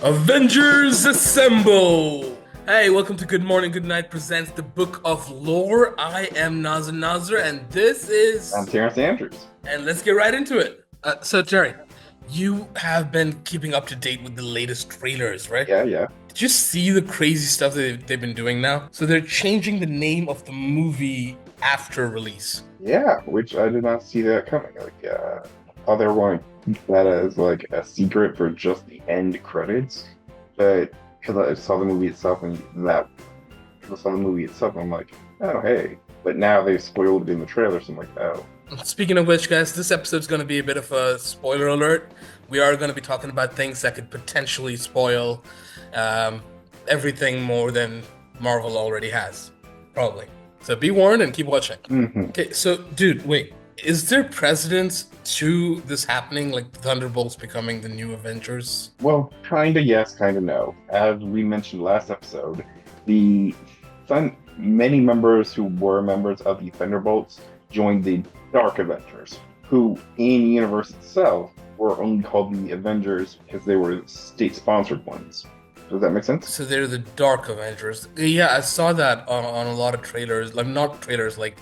Avengers Assemble! Hey, welcome to Good Morning GoodNight presents the Book of Lore. I am Nazer Nazer, and this I'm is. Terrance Andrews. And let's get right into it. Terry, you have been keeping up to date with the latest trailers, right? Yeah, yeah. Did you see the crazy stuff that they've been doing now? So they're changing the name of the movie after release. Yeah, which I did not see that coming. Thought they were going to keep that as like a secret for just the end credits. But because I saw the movie itself and I'm like, oh, hey. But now they've spoiled it in the trailer, so I'm like, oh. Speaking of which, guys, this episode's going to be a bit of a spoiler alert. We are going to be talking about things that could potentially spoil um, everything more than Marvel already has, probably. So be warned and keep watching. Okay, so, dude, wait. Is there precedence to this happening, like the Thunderbolts becoming the new Avengers? Well, kinda yes, kinda no. As we mentioned last episode, the many members who were members of the Thunderbolts joined the Dark Avengers, who in the universe itself were only called the Avengers because they were state-sponsored ones. Does that make sense? So they're the Dark Avengers. Yeah, I saw that on a lot of trailers, like not trailers, like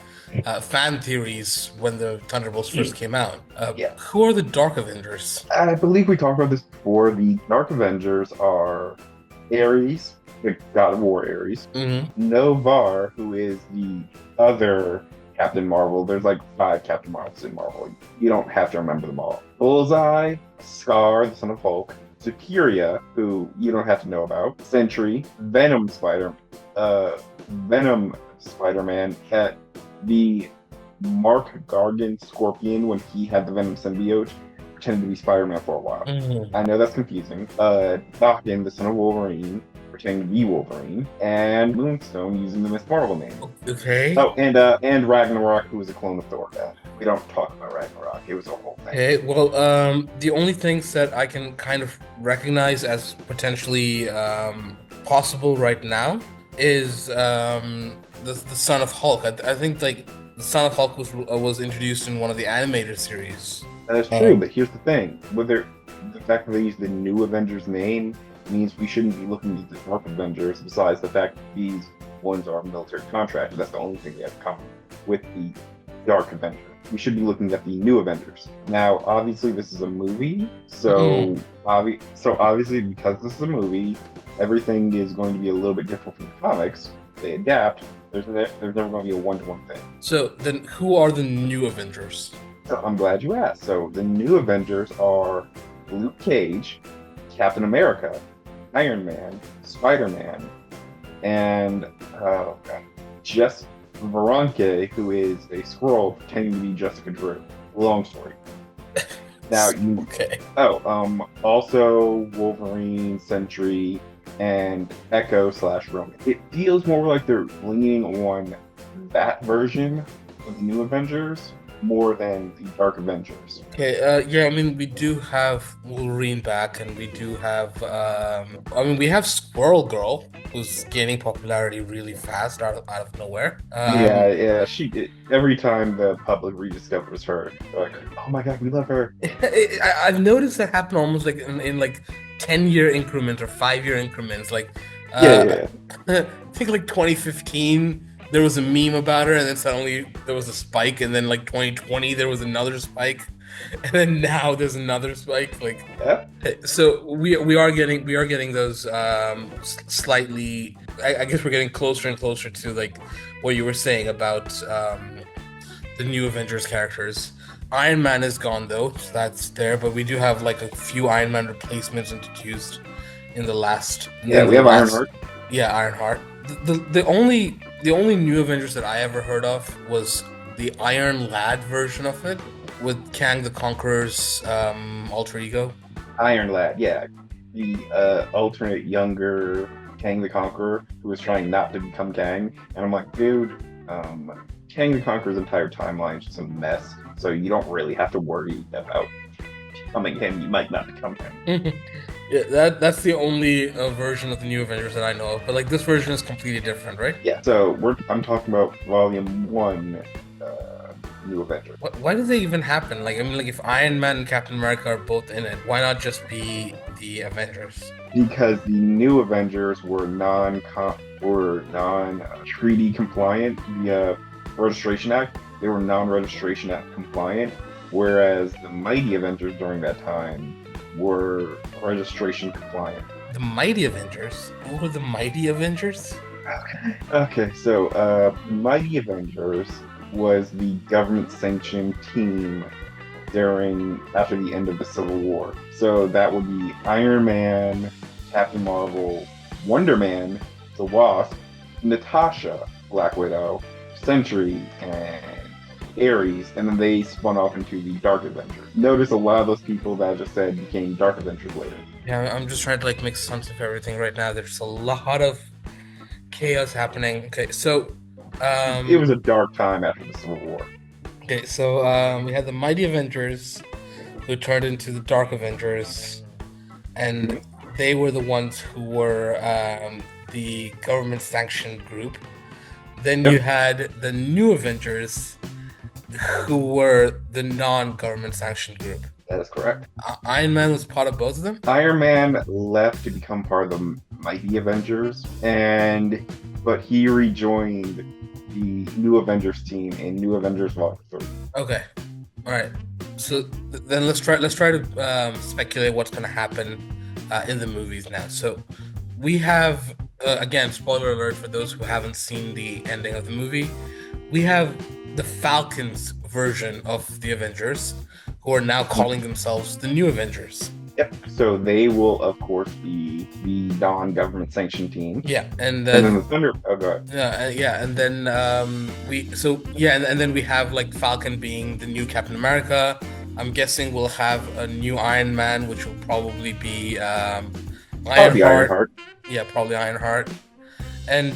fan theories when the Thunderbolts first came out. Yeah. Who are the Dark Avengers? I believe we talked about this before. The Dark Avengers are Ares, the God of War Ares, Novar, who is the other Captain Marvel. There's like 5 Captain Marvels in Marvel. You don't have to remember them all. Bullseye, Scar, the son of Hulk, Superior, who you don't have to know about, Sentry, Venom Spider-Man, the Mark Gargan Scorpion when he had the Venom symbiote pretended to be Spider-Man for a while. I know that's confusing. Falcon, the son of Wolverine, pretending to be Wolverine, and Moonstone using the Miss Marvel name. Okay. Oh, and Ragnarok, who was a clone of Thor. We don't talk about Ragnarok. It was a whole thing. Okay, well, the only things that I can kind of recognize as potentially possible right now is the son of Hulk. I think like the son of Hulk was introduced in one of the animated series. That is true, but here's the thing: the fact that they use the new Avengers name means we shouldn't be looking at the Dark Avengers. Besides the fact that these ones are military contractors, that's the only thing they have in common with the Dark Avengers. We should be looking at the new Avengers. Now, obviously, this is a movie, so obviously, because this is a movie, everything is going to be a little bit different from the comics. They adapt. There's never going to be a one-to-one thing. So then, who are the new Avengers? So I'm glad you asked. So the new Avengers are Luke Cage, Captain America, Iron Man, Spider-Man, and Jess Veronke, who is a squirrel pretending to be Jessica Drew. Long story. Now you okay. Also Wolverine, Sentry, and Echo/Roman. It feels more like they're leaning on that version of the new Avengers more than the Dark Avengers. Okay, yeah, I mean, we do have Wolverine back, and we do have, we have Squirrel Girl, who's gaining popularity really fast out of nowhere. Yeah, every time the public rediscovers her, they're like, oh my god, we love her. I've noticed that happen almost like in like 10-year increments or 5-year increments. Like, I think like 2015. There was a meme about her, and then suddenly there was a spike, and then like 2020 there was another spike, and then now there's another spike. Like, yeah. So we are getting those slightly. I guess we're getting closer and closer to like what you were saying about the new Avengers characters. Iron Man is gone though, so that's there, but we do have like a few Iron Man replacements introduced in the last. Yeah, we have Ironheart. Yeah, Ironheart. The only new Avengers that I ever heard of was the Iron Lad version of it with Kang the Conqueror's alter ego. Iron Lad, yeah, the alternate younger Kang the Conqueror who was trying not to become Kang, and I'm like, dude, Kang the Conqueror's entire timeline is just a mess, so you don't really have to worry about becoming him. You might not become him. Yeah, that's the only version of the new Avengers that I know of. But like this version is completely different, right? Yeah. So I'm talking about Volume 1, New Avengers. Why did they even happen? Like, I mean, like, if Iron Man and Captain America are both in it, why not just be the Avengers? Because the New Avengers were non treaty compliant via Registration Act. They were non-Registration Act compliant, whereas the Mighty Avengers during that time were registration compliant. The Mighty Avengers? Who were the Mighty Avengers? Okay, so Mighty Avengers was the government-sanctioned team after the end of the Civil War. So that would be Iron Man, Captain Marvel, Wonder Man, the Wasp, Natasha, Black Widow, Sentry, and Ares, and then they spun off into the Dark Avengers. Notice a lot of those people that I just said became Dark Avengers later. Yeah, I'm just trying to like make sense of everything right now. There's a lot of chaos happening. Okay, so It was a dark time after the Civil War. okay, so we had the Mighty Avengers who turned into the Dark Avengers, and they were the ones who were the government-sanctioned group. Then you had the New Avengers who were the non-government sanctioned group. That is correct. Iron Man was part of both of them? Iron Man left to become part of the Mighty Avengers, but he rejoined the New Avengers team in New Avengers Volume 3. Okay. All right. So then let's try to speculate what's going to happen in the movies now. So we have, again, spoiler alert for those who haven't seen the ending of the movie, we have the Falcons version of the Avengers, who are now calling themselves the New Avengers. Yep. So they will, of course, be the non-government sanctioned team. Yeah, and then the Thunder. Oh, go ahead. Yeah, and then and then we have like Falcon being the new Captain America. I'm guessing we'll have a new Iron Man, which will probably be Ironheart. Yeah, probably Ironheart. And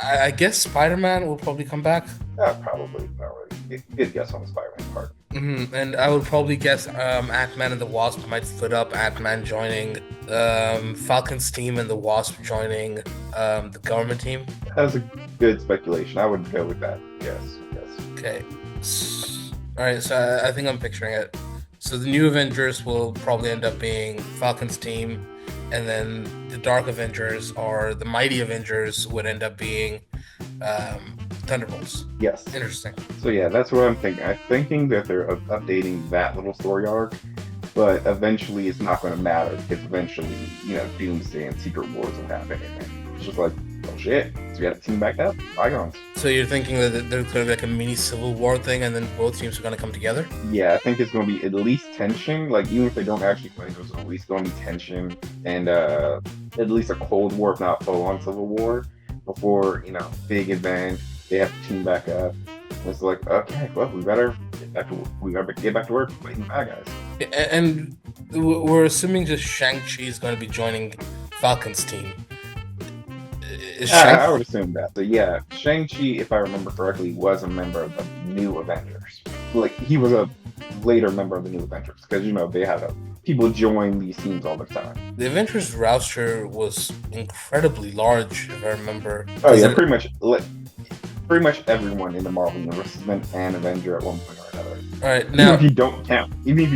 I guess Spider-Man will probably come back. Probably. Not really. Good guess on the Spider-Man part. Mm-hmm. And I would probably guess Ant-Man and the Wasp might split up. Ant-Man joining Falcon's team and the Wasp joining the government team. That's a good speculation. I would go with that. Yes. Okay. All right, so I think I'm picturing it. So the New Avengers will probably end up being Falcon's team, and then the Dark Avengers or the Mighty Avengers would end up being Thunderbolts. Yes. Interesting. So yeah, that's what I'm thinking. I'm thinking that they're updating that little story arc, but eventually it's not going to matter because eventually, Doomsday and Secret Wars will happen, and it's just like, oh shit, so we have to team back up. Bygones. So you're thinking that there's going to be like a mini Civil War thing, and then both teams are going to come together? Yeah, I think it's going to be at least tension. Like even if they don't actually play, there's at least going to be tension and at least a Cold War, if not full-on Civil War, before big event. They have to team back up. And it's like, okay, well, we better get back to work fighting the bad guys. And we're assuming just Shang-Chi is going to be joining Falcon's team. I would assume that. So yeah, Shang-Chi, if I remember correctly, was a member of the New Avengers. Like he was a later member of the New Avengers because they had people join these teams all the time. The Avengers roster was incredibly large, if I remember. Oh yeah, pretty much everyone in the Marvel universe has been an Avenger at one point or another. All right, now even if you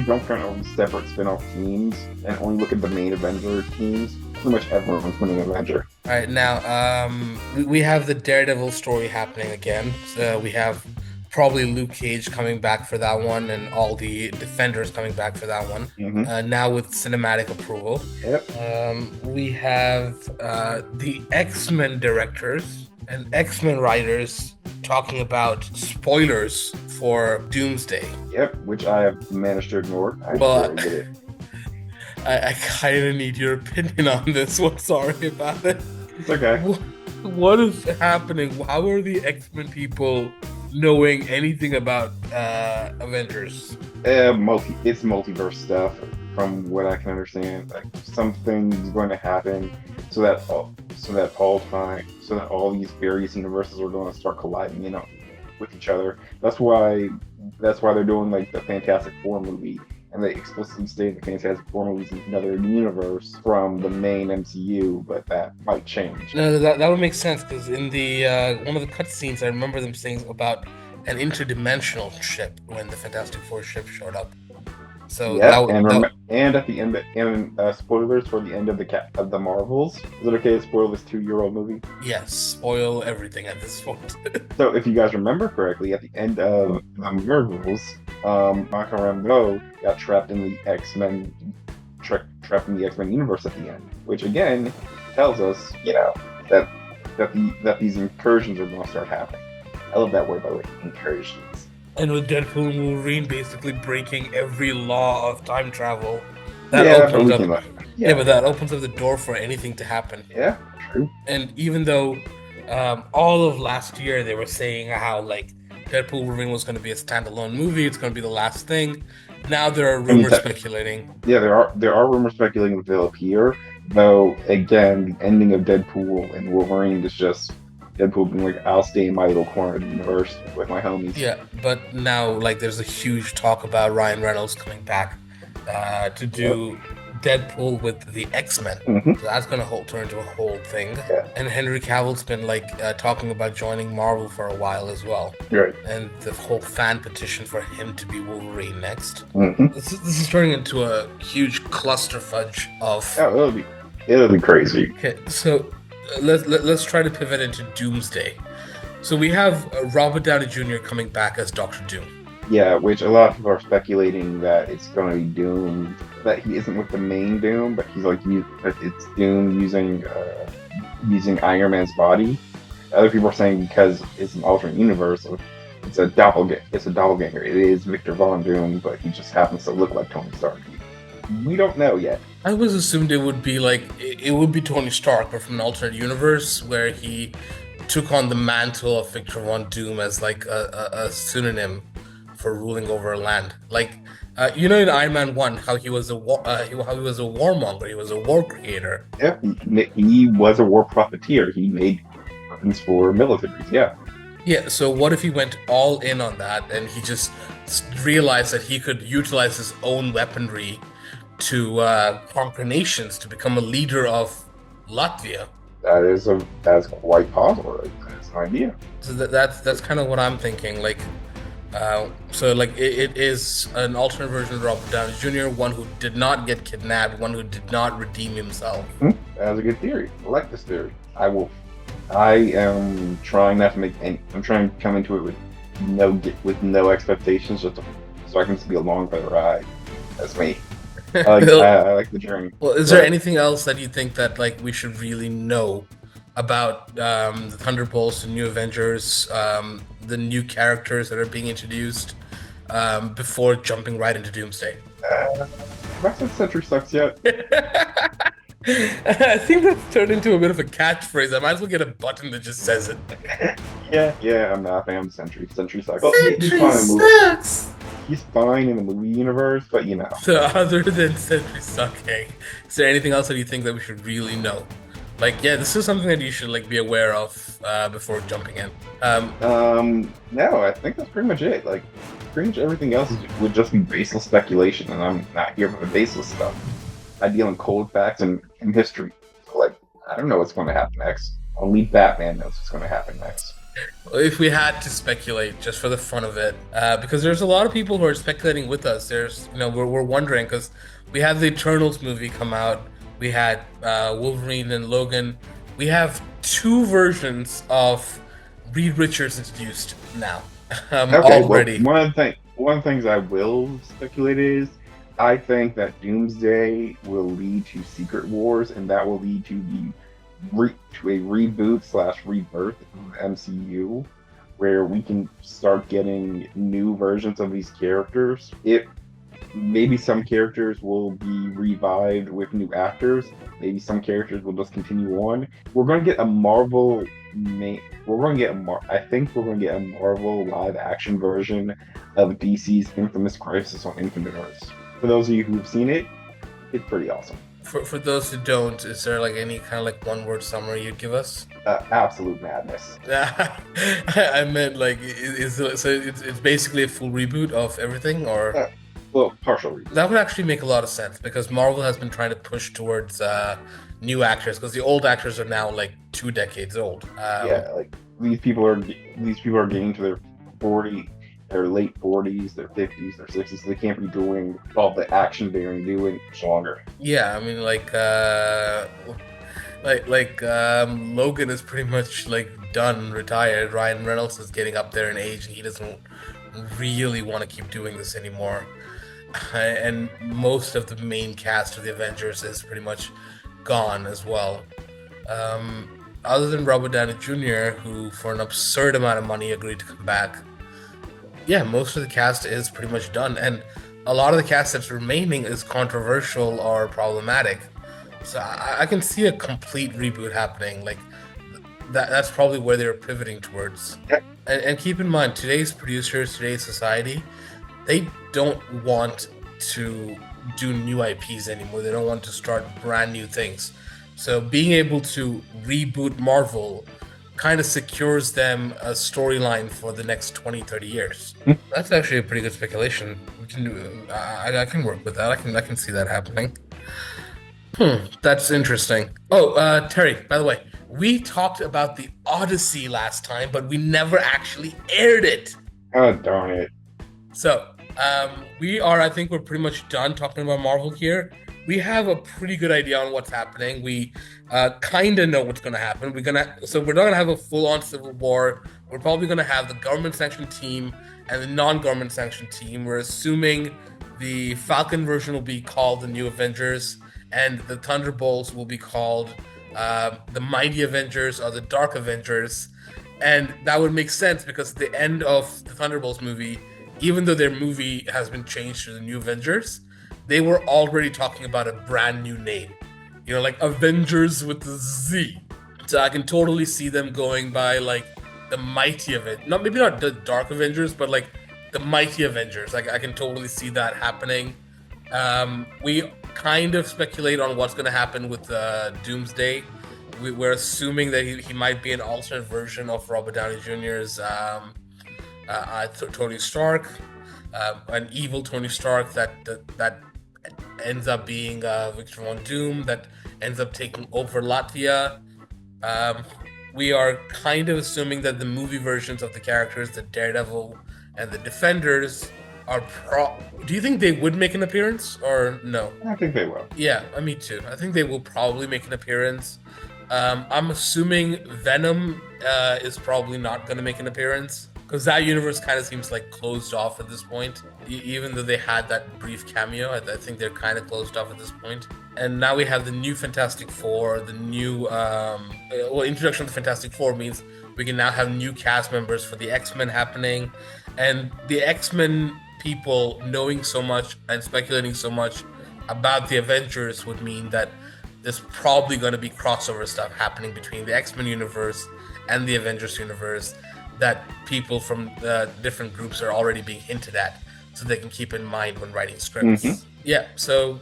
don't count all these separate spin-off teams and only look at the main Avenger teams, pretty much everyone's been an Avenger. All right, now we have the Daredevil story happening again. So we have probably Luke Cage coming back for that one, and all the Defenders coming back for that one. Mm-hmm. Now with cinematic approval. Yep. We have the X-Men directors and X-Men writers talking about spoilers for Doomsday. Yep, which I have managed to ignore. I kind of need your opinion on this one. Sorry about it. It's okay. What is happening? How are the X-Men people knowing anything about Avengers? It's multiverse stuff, from what I can understand. Like something's going to happen, so that all these various universes are going to start colliding, with each other. That's why they're doing like the Fantastic Four movie. And they explicitly state the Fantastic Four movies in another universe from the main MCU, but that might change. No, that would make sense because in the one of the cutscenes, I remember them saying about an interdimensional ship when the Fantastic Four ship showed up. So Yep, and at the end, and spoilers for the end of the Marvels. Is it okay to spoil this 2-year-old movie? yes, spoil everything at this point. So, if you guys remember correctly, at the end of the Marvels, Michael Rambeau got trapped in the X-Men, trapped in the X-Men universe at the end, which again tells us, that these incursions are going to start happening. I love that word, by the way, incursions. And with Deadpool and Wolverine basically breaking every law of time travel, that opens up. But that opens up the door for anything to happen. Yeah, true. And even though all of last year they were saying how like Deadpool Wolverine was going to be a standalone movie, it's going to be the last thing. Now there are rumors speculating. Yeah, there are rumors speculating that they'll appear. Though again, the ending of Deadpool and Wolverine is just Deadpool being like, "I'll stay in my little corner of the universe with my homies." Yeah, but now like there's a huge talk about Ryan Reynolds coming back to do Deadpool with the X-Men. Mm-hmm. So that's gonna turn into a whole thing. Yeah. And Henry Cavill's been like talking about joining Marvel for a while as well. Right. And the whole fan petition for him to be Wolverine next. Mm-hmm. This is turning into a huge cluster fudge of. Oh, it'll be crazy. Okay, so let's try to pivot into Doomsday. So we have Robert Downey Jr. coming back as Dr. Doom. Yeah, which a lot of people are speculating that it's going to be Doom, that he isn't with the main Doom, but he's like it's Doom using Iron Man's body. Other people are saying because it's an alternate universe, it's a doppelganger. It is Victor Von Doom, but he just happens to look like Tony Stark. We don't know yet. I was assumed it would be Tony Stark, but from an alternate universe where he took on the mantle of Victor Von Doom as like a synonym for ruling over a land. Like in Iron Man 1, how he was a warmonger, he was a war creator. Yeah, he was a war profiteer. He made weapons for militaries. Yeah. Yeah, so what if he went all in on that and he just realized that he could utilize his own weaponry to conquer nations, to become a leader of Latvia? That's quite possible. That's an idea. So that's kind of what I'm thinking. Like, it is an alternate version of Robert Downey Jr., one who did not get kidnapped, one who did not redeem himself. That's a good theory. I like this theory. I am trying not to make any. I'm trying to come into it with no expectations, so I can just be along for the ride. That's me. I like the journey. Well, is there anything else that you think that like we should really know about the Thunderbolts, the new Avengers, the new characters that are being introduced before jumping right into Doomsday? Have I said Sentry sucks yet? I think that's turned into a bit of a catchphrase. I might as well get a button that just says it. Yeah, I'm not a fan of Sentry. Sentry sucks. Sentry sucks! He's fine in the movie universe, but So other than Sentry sucking, is there anything else that you think that we should really know? Like, this is something that you should like be aware of before jumping in. No, I think that's pretty much it. Like, pretty much everything else would just be baseless speculation, and I'm not here for the baseless stuff. I deal in cold facts and history. So, like, I don't know what's going to happen next. Only Batman knows what's going to happen next. If we had to speculate, just for the fun of it, because there's a lot of people who are speculating with us. There's, we're wondering because we had the Eternals movie come out. We had Wolverine and Logan. We have 2 versions of Reed Richards introduced now already. Well, one of the things I will speculate is I think that Doomsday will lead to Secret Wars, and that will lead to a reboot/rebirth of the MCU, where we can start getting new versions of these characters. Maybe some characters will be revived with new actors. Maybe some characters will just continue on. We're going to get a Marvel. I think we're going to get a Marvel live-action version of DC's infamous Crisis on Infinite Earths. For those of you who've seen it, it's pretty awesome. For those who don't, is there like any kind of like one-word summary you'd give us? Absolute madness. I meant like, it's basically a full reboot of everything, or? Well, partial reboot. That would actually make a lot of sense because Marvel has been trying to push towards new actors because the old actors are now like 2 decades old. Like these people are getting to 40, their late 40s, their 50s, their 60s. So they can't be doing all the action they're doing longer. Yeah, I mean, Logan is pretty much like done, retired. Ryan Reynolds is getting up there in age, and he doesn't really want to keep doing this anymore. And most of the main cast of the Avengers is pretty much gone as well. Other than Robert Downey Jr., who for an absurd amount of money agreed to come back, yeah, most of the cast is pretty much done, and a lot of the cast that's remaining is controversial or problematic. So I can see a complete reboot happening. Like that's probably where they're pivoting towards. And keep in mind, today's producers, today's society, they don't want to do new IPs anymore. They don't want to start brand new things. So being able to reboot Marvel kind of secures them a storyline for the next 20, 30 years. That's actually a pretty good speculation. We can do. I can work with that. I can see that happening. That's interesting. Oh, Terry, by the way, we talked about the Odyssey last time, but we never actually aired it. Oh, darn it. So, I think we're pretty much done talking about Marvel here. We have a pretty good idea on what's happening. We kind of know what's going to happen. We're not going to have a full-on civil war. We're probably going to have the government-sanctioned team and the non-government sanctioned team. We're assuming the Falcon version will be called the New Avengers, and the Thunderbolts will be called the Mighty Avengers or the Dark Avengers. And that would make sense because at the end of the Thunderbolts movie, even though their movie has been changed to the New Avengers, they were already talking about a brand new name. You know, like AvengerZ with the Z. So I can totally see them going by like the Mighty Avengers. Maybe not the Dark Avengers, but like the Mighty Avengers. Like I can totally see that happening. We kind of speculate on what's going to happen with Doomsday. We're assuming that he might be an alternate version of Robert Downey Jr.'s Tony Stark, an evil Tony Stark that ends up being Victor Von Doom, that ends up taking over Latvia. We are kind of assuming that the movie versions of the characters, the Daredevil and the Defenders, are do you think they would make an appearance or no? I think they will. Yeah, me too. I think they will probably make an appearance. I'm assuming Venom is probably not going to make an appearance because that universe kind of seems like closed off at this point. Even though they had that brief cameo, I think they're kind of closed off at this point. And now we have the new Fantastic Four, the new introduction of the Fantastic Four means we can now have new cast members for the X-Men happening, and the X-Men people knowing so much and speculating so much about the Avengers would mean that there's probably going to be crossover stuff happening between the X-Men universe and the Avengers universe that people from different groups are already being hinted at, so they can keep in mind when writing scripts. Mm-hmm. Yeah, so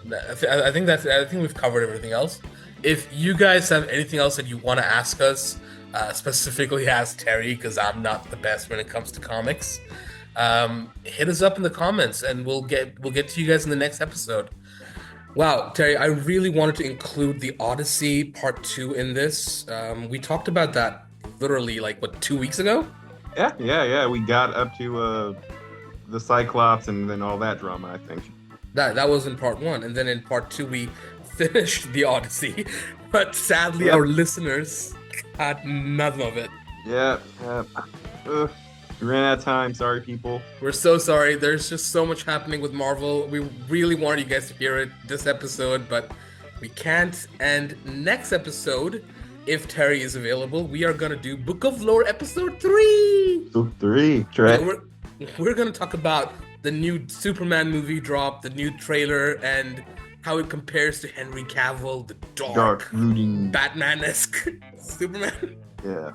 I think we've covered everything else. If you guys have anything else that you want to ask us, specifically ask Terry, because I'm not the best when it comes to comics, hit us up in the comments, and we'll get to you guys in the next episode. Wow, Terry, I really wanted to include the Odyssey Part 2 in this. We talked about that literally 2 weeks ago? Yeah. We got up to the Cyclops and then all that drama, I think. That was in Part 1, and then in Part 2 we finished the Odyssey, but sadly our listeners had none of it. Yeah. We ran out of time. Sorry, people. We're so sorry. There's just so much happening with Marvel. We really wanted you guys to hear it this episode, but we can't. And next episode, if Terry is available, we are going to do Book of Lore episode 3. Book 3. Right. We're going to talk about the new Superman movie drop, the new trailer, and how it compares to Henry Cavill, the dark brooding, Batman-esque Superman. Yeah.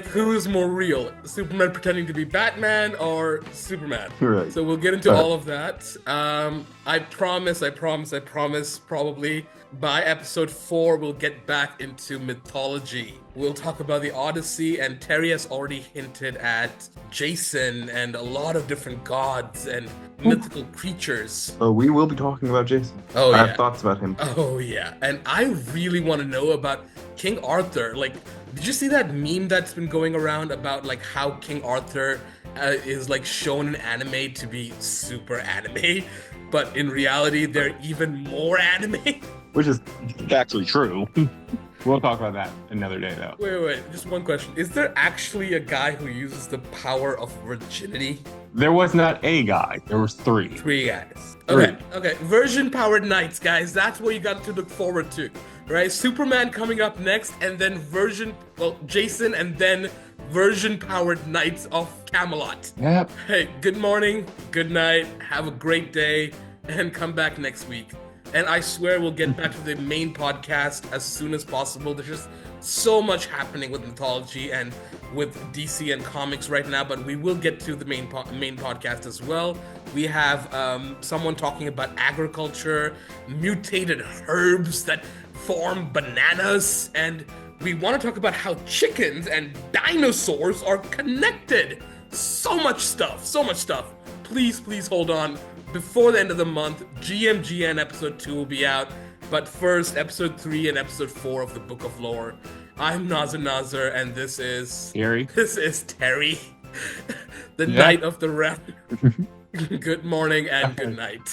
Who is more real? Superman pretending to be Batman or Superman? Right. So we'll get into all of that. I promise, probably by episode 4, we'll get back into mythology. We'll talk about the Odyssey, and Terry has already hinted at Jason and a lot of different gods and mythical creatures. Oh, we will be talking about Jason. Oh, I yeah. have thoughts about him. Oh, yeah. And I really want to know about King Arthur. Did you see that meme that's been going around about like how King Arthur is like shown in anime to be super anime, but in reality they're even more anime? Which is actually true. We'll talk about that another day, though. Wait, just one question. Is there actually a guy who uses the power of virginity? There was not a guy. There was three. Three guys. Three. Okay. Version-powered knights, guys. That's what you got to look forward to, right? Superman coming up next, and then Jason, and then version-powered knights of Camelot. Yep. Hey, good morning, good night, have a great day, and come back next week. And I swear we'll get back to the main podcast as soon as possible. There's just so much happening with Mythology and with DC and comics right now, but we will get to the main podcast as well. We have someone talking about agriculture, mutated herbs that form bananas, and we want to talk about how chickens and dinosaurs are connected. So much stuff. Please hold on. Before the end of the month, GMGN episode 2 will be out, but first, episode 3 and episode 4 of the Book of Lore. I'm Nazer Nazer, and this is... Terry. This is Terry, the Knight of the Realm. Good morning and good night.